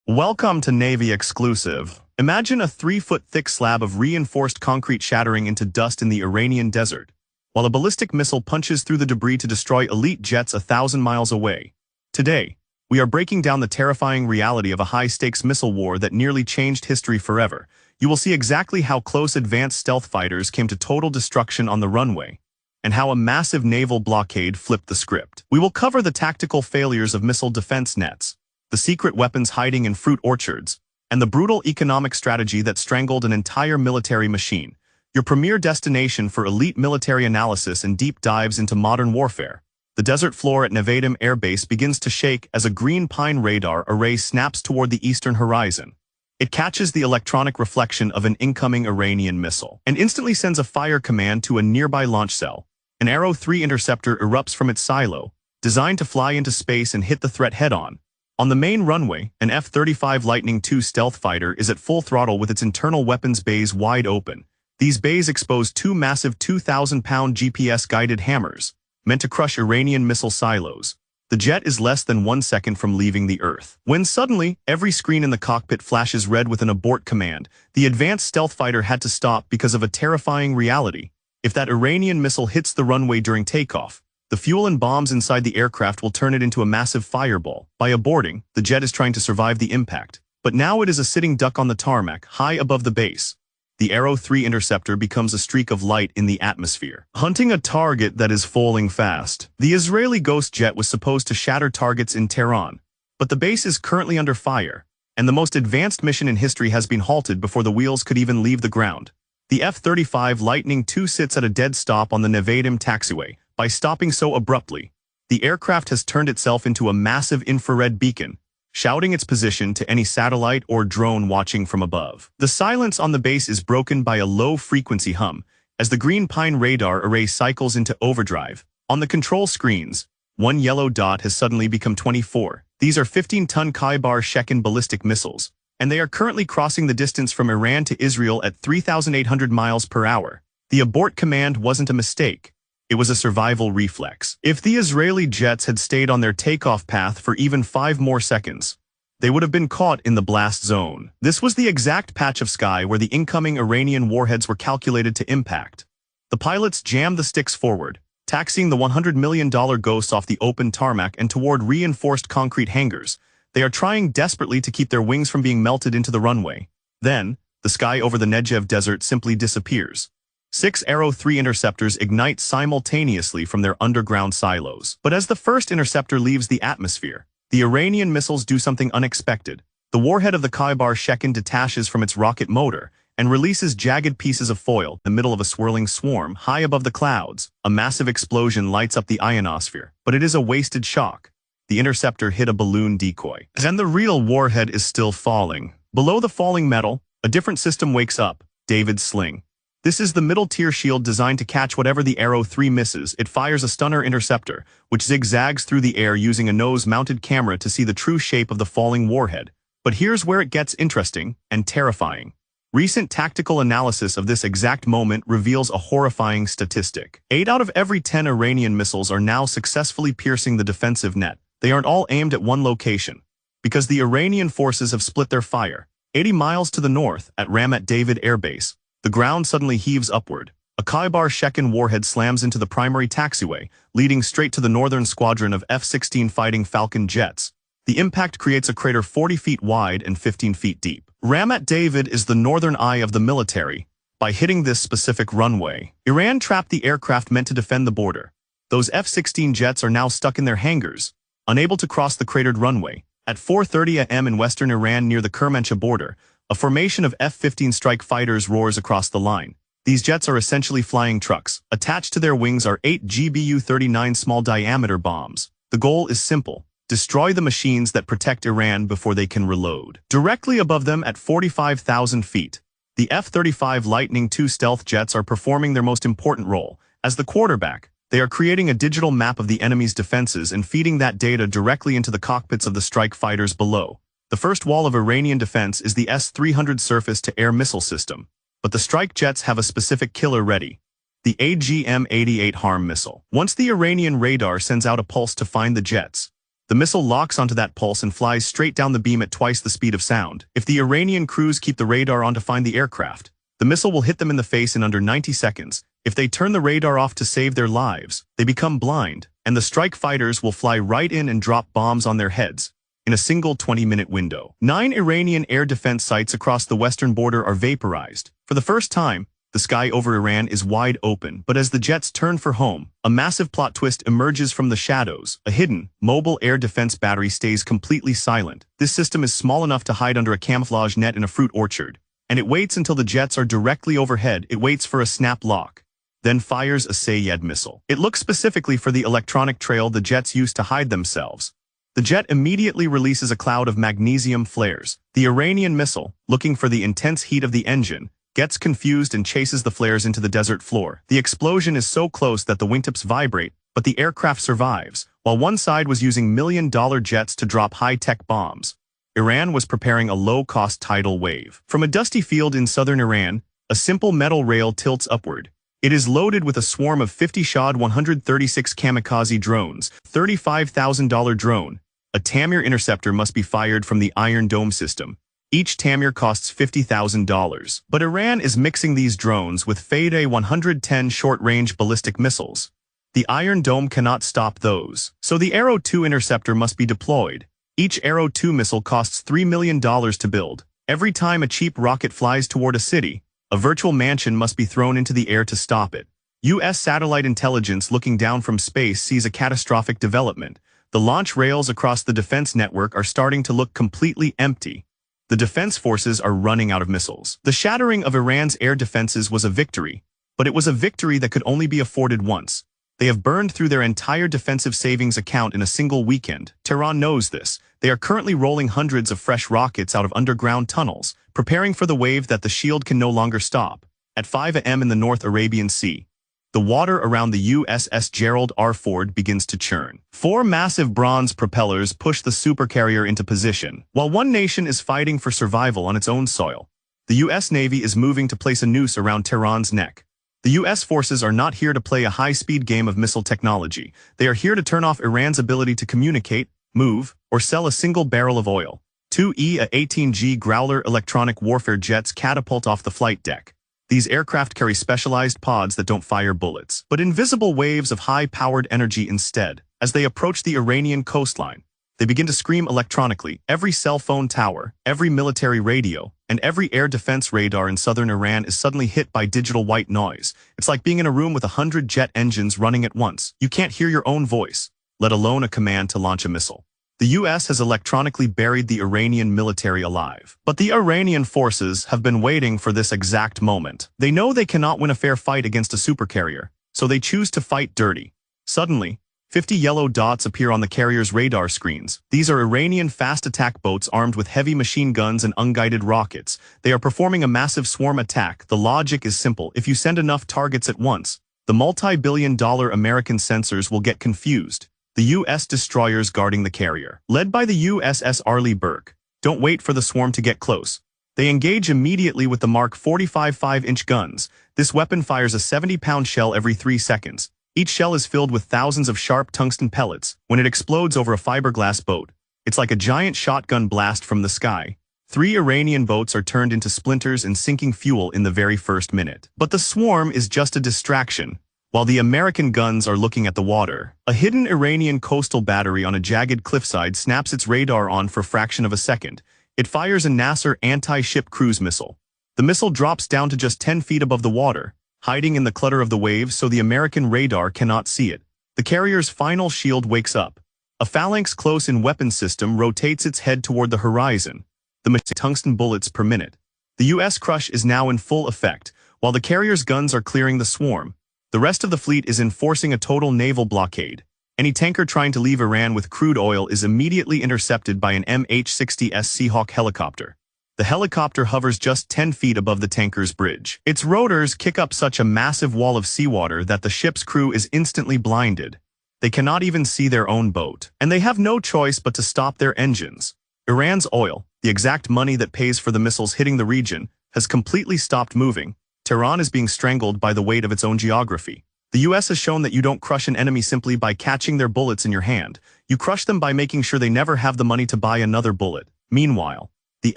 Welcome to Navy Exclusive. Imagine a 3-foot thick slab of reinforced concrete shattering into dust in the Iranian desert, while a ballistic missile punches through the debris to destroy elite jets 1,000 miles away. Today, we are breaking down the terrifying reality of a high-stakes missile war that nearly changed history forever. You will see exactly how close advanced stealth fighters came to total destruction on the runway, and how a massive naval blockade flipped the script. We will cover the tactical failures of missile defense nets, the secret weapons hiding in fruit orchards, and the brutal economic strategy that strangled an entire military machine, your premier destination for elite military analysis and deep dives into modern warfare. The desert floor at Nevatim Air Base begins to shake as a green pine radar array snaps toward the eastern horizon. It catches the electronic reflection of an incoming Iranian missile and instantly sends a fire command to a nearby launch cell. An Arrow 3 interceptor erupts from its silo, designed to fly into space and hit the threat head-on. On the main runway, an F-35 Lightning II stealth fighter is at full throttle with its internal weapons bays wide open. These bays expose two massive 2,000-pound GPS-guided hammers, meant to crush Iranian missile silos. The jet is less than 1 second from leaving the Earth, when suddenly, every screen in the cockpit flashes red with an abort command. The advanced stealth fighter had to stop because of a terrifying reality. If that Iranian missile hits the runway during takeoff, the fuel and bombs inside the aircraft will turn it into a massive fireball. By aborting, the jet is trying to survive the impact. But now it is a sitting duck on the tarmac, high above the base. The Arrow 3 interceptor becomes a streak of light in the atmosphere, hunting a target that is falling fast. The Israeli Ghost jet was supposed to shatter targets in Tehran, but the base is currently under fire, and the most advanced mission in history has been halted before the wheels could even leave the ground. The F-35 Lightning II sits at a dead stop on the Nevatim taxiway. By stopping so abruptly, the aircraft has turned itself into a massive infrared beacon, shouting its position to any satellite or drone watching from above. The silence on the base is broken by a low-frequency hum as the green pine radar array cycles into overdrive. On the control screens, one yellow dot has suddenly become 24. These are 15-ton Khaibar Shekan ballistic missiles, and they are currently crossing the distance from Iran to Israel at 3,800 miles per hour. The abort command wasn't a mistake. It was a survival reflex. If the Israeli jets had stayed on their takeoff path for even 5 more seconds, they would have been caught in the blast zone. This was the exact patch of sky where the incoming Iranian warheads were calculated to impact. The pilots jammed the sticks forward, taxiing the $100 million Ghosts off the open tarmac and toward reinforced concrete hangars. They are trying desperately to keep their wings from being melted into the runway. Then, the sky over the Negev desert simply disappears. 6 Arrow 3 interceptors ignite simultaneously from their underground silos. But as the first interceptor leaves the atmosphere, the Iranian missiles do something unexpected. The warhead of the Khaibar Shekan detaches from its rocket motor and releases jagged pieces of foil in the middle of a swirling swarm high above the clouds. A massive explosion lights up the ionosphere, but it is a wasted shock. The interceptor hit a balloon decoy, and the real warhead is still falling. Below the falling metal, a different system wakes up, David's Sling. This is the middle-tier shield designed to catch whatever the Arrow 3 misses. It fires a stunner interceptor, which zigzags through the air using a nose-mounted camera to see the true shape of the falling warhead. But here's where it gets interesting and terrifying. Recent tactical analysis of this exact moment reveals a horrifying statistic. 8 out of every 10 Iranian missiles are now successfully piercing the defensive net. They aren't all aimed at one location, because the Iranian forces have split their fire. 80 miles to the north, at Ramat David Air Base, the ground suddenly heaves upward. A Khaibar Shekan warhead slams into the primary taxiway, leading straight to the northern squadron of F-16 Fighting Falcon jets. The impact creates a crater 40 feet wide and 15 feet deep. Ramat David is the northern eye of the military. By hitting this specific runway, Iran trapped the aircraft meant to defend the border. Those F-16 jets are now stuck in their hangars, unable to cross the cratered runway. At 4:30 a.m. in western Iran near the Kermanshah border, a formation of F-15 strike fighters roars across the line. These jets are essentially flying trucks. Attached to their wings are 8 GBU-39 small-diameter bombs. The goal is simple: destroy the machines that protect Iran before they can reload. Directly above them at 45,000 feet, the F-35 Lightning II stealth jets are performing their most important role. As the quarterback, they are creating a digital map of the enemy's defenses and feeding that data directly into the cockpits of the strike fighters below. The first wall of Iranian defense is the S-300 surface-to-air missile system, but the strike jets have a specific killer ready: the AGM-88 HARM missile. Once the Iranian radar sends out a pulse to find the jets, The missile locks onto that pulse and flies straight down the beam at twice the speed of sound. If the Iranian crews keep the radar on to find the aircraft, the missile will hit them in the face in under 90 seconds. If they turn the radar off to save their lives, they become blind, and the strike fighters will fly right in and drop bombs on their heads in a single 20-minute window. 9 Iranian air defense sites across the western border are vaporized. For the first time, the sky over Iran is wide open, but as the jets turn for home, a massive plot twist emerges from the shadows. A hidden, mobile air defense battery stays completely silent. This system is small enough to hide under a camouflage net in a fruit orchard, and it waits until the jets are directly overhead. It waits for a snap lock, then fires a Shahed missile. It looks specifically for the electronic trail the jets use to hide themselves. The jet immediately releases a cloud of magnesium flares. The Iranian missile, looking for the intense heat of the engine, gets confused and chases the flares into the desert floor. The explosion is so close that the wingtips vibrate, but the aircraft survives. While one side was using million-dollar jets to drop high-tech bombs, Iran was preparing a low-cost tidal wave. From a dusty field in southern Iran, a simple metal rail tilts upward. It is loaded with a swarm of 50 Shahed 136 kamikaze drones. $35,000 drone. A Tamir interceptor must be fired from the Iron Dome system. Each Tamir costs $50,000. But Iran is mixing these drones with Shahed 110 short-range ballistic missiles. The Iron Dome cannot stop those, so the Arrow 2 interceptor must be deployed. Each Arrow 2 missile costs $3 million to build. Every time a cheap rocket flies toward a city, a virtual mansion must be thrown into the air to stop it. U.S. satellite intelligence looking down from space sees a catastrophic development. The launch rails across the defense network are starting to look completely empty. The defense forces are running out of missiles. The shattering of Iran's air defenses was a victory, but it was a victory that could only be afforded once. They have burned through their entire defensive savings account in a single weekend. Tehran knows this. They are currently rolling hundreds of fresh rockets out of underground tunnels, preparing for the wave that the shield can no longer stop. At 5 a.m. in the North Arabian Sea, the water around the USS Gerald R Ford begins to churn. 4 massive bronze propellers push the supercarrier into position. While one nation is fighting for survival on its own soil, the U.S. Navy is moving to place a noose around Tehran's neck. The U.S. forces are not here to play a high-speed game of missile technology. They are here to turn off Iran's ability to communicate, move, or sell a single barrel of oil. 2 EA-18G Growler electronic warfare jets catapult off the flight deck. These aircraft carry specialized pods that don't fire bullets, but invisible waves of high-powered energy instead. As they approach the Iranian coastline, they begin to scream electronically. Every cell phone tower, every military radio, and every air defense radar in southern Iran is suddenly hit by digital white noise. It's like being in a room with 100 jet engines running at once. You can't hear your own voice, let alone a command to launch a missile. The U.S. has electronically buried the Iranian military alive. But the Iranian forces have been waiting for this exact moment. They know they cannot win a fair fight against a supercarrier, so they choose to fight dirty. Suddenly, 50 yellow dots appear on the carrier's radar screens. These are Iranian fast attack boats armed with heavy machine guns and unguided rockets. They are performing a massive swarm attack. The logic is simple. If you send enough targets at once, the multi-billion-dollar American sensors will get confused. The U.S. destroyers guarding the carrier, led by the USS Arleigh Burke, don't wait for the swarm to get close. They engage immediately with the Mark 45 5-inch guns. This weapon fires a 70-pound shell every 3 seconds. Each shell is filled with thousands of sharp tungsten pellets. When it explodes over a fiberglass boat, it's like a giant shotgun blast from the sky. 3 Iranian boats are turned into splinters and sinking fuel in the very first minute. But the swarm is just a distraction. While the American guns are looking at the water, a hidden Iranian coastal battery on a jagged cliffside snaps its radar on for a fraction of a second. It fires a Nasser anti-ship cruise missile. The missile drops down to just 10 feet above the water, hiding in the clutter of the waves so the American radar cannot see it. The carrier's final shield wakes up. A Phalanx close-in weapon system rotates its head toward the horizon. The machine tungsten bullets per minute. The U.S. crush is now in full effect, while the carrier's guns are clearing the swarm. The rest of the fleet is enforcing a total naval blockade. Any tanker trying to leave Iran with crude oil is immediately intercepted by an MH-60S Seahawk helicopter. The helicopter hovers just 10 feet above the tanker's bridge. Its rotors kick up such a massive wall of seawater that the ship's crew is instantly blinded. They cannot even see their own boat, and they have no choice but to stop their engines. Iran's oil, the exact money that pays for the missiles hitting the region, has completely stopped moving. Tehran is being strangled by the weight of its own geography. The U.S. has shown that you don't crush an enemy simply by catching their bullets in your hand. You crush them by making sure they never have the money to buy another bullet. Meanwhile, the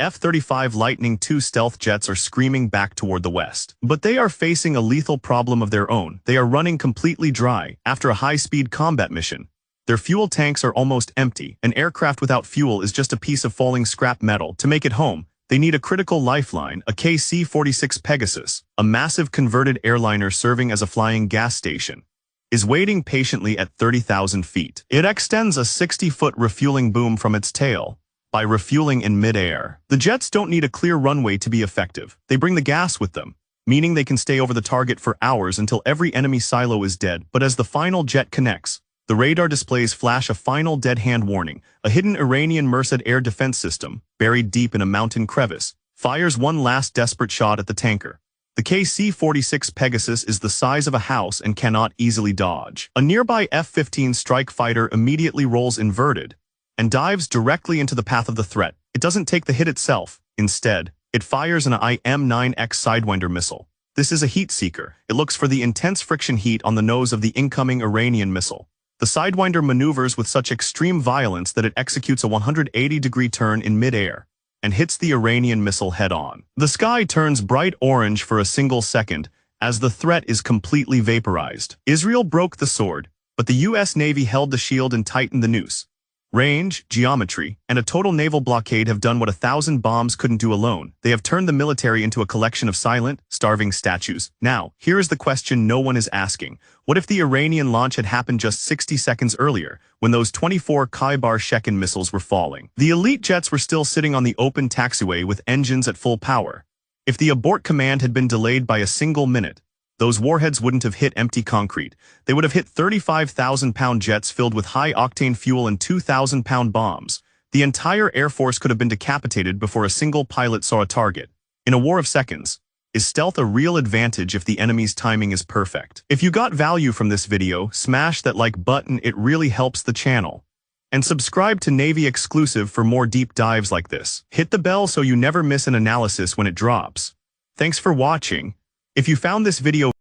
F-35 Lightning II stealth jets are screaming back toward the west. But they are facing a lethal problem of their own. They are running completely dry after a high-speed combat mission. Their fuel tanks are almost empty. An aircraft without fuel is just a piece of falling scrap metal. To make it home, they need a critical lifeline, a KC-46 Pegasus, a massive converted airliner serving as a flying gas station, is waiting patiently at 30,000 feet. It extends a 60-foot refueling boom from its tail. By refueling in mid-air, the jets don't need a clear runway to be effective. They bring the gas with them, meaning they can stay over the target for hours until every enemy silo is dead. But as the final jet connects, the radar displays flash a final dead hand warning. A hidden Iranian Merced air defense system, buried deep in a mountain crevice, fires one last desperate shot at the tanker. The KC-46 Pegasus is the size of a house and cannot easily dodge. A nearby F-15 strike fighter immediately rolls inverted and dives directly into the path of the threat. It doesn't take the hit itself. Instead, it fires an IM-9X Sidewinder missile. This is a heat seeker. It looks for the intense friction heat on the nose of the incoming Iranian missile. The Sidewinder maneuvers with such extreme violence that it executes a 180-degree turn in mid-air and hits the Iranian missile head-on. The sky turns bright orange for a single second as the threat is completely vaporized. Israel broke the sword, but the U.S. Navy held the shield and tightened the noose. Range, geometry, and a total naval blockade have done what 1,000 bombs couldn't do alone. They have turned the military into a collection of silent, starving statues. Now, here is the question no one is asking. What if the Iranian launch had happened just 60 seconds earlier, when those 24 Khaibar Shekan missiles were falling? The elite jets were still sitting on the open taxiway with engines at full power. If the abort command had been delayed by a single minute, those warheads wouldn't have hit empty concrete. They would have hit 35,000-pound jets filled with high-octane fuel and 2,000-pound bombs. The entire Air Force could have been decapitated before a single pilot saw a target. In a war of seconds, is stealth a real advantage if the enemy's timing is perfect? If you got value from this video, smash that like button, it really helps the channel. And subscribe to Navy Exclusive for more deep dives like this. Hit the bell so you never miss an analysis when it drops. Thanks for watching. If you found this video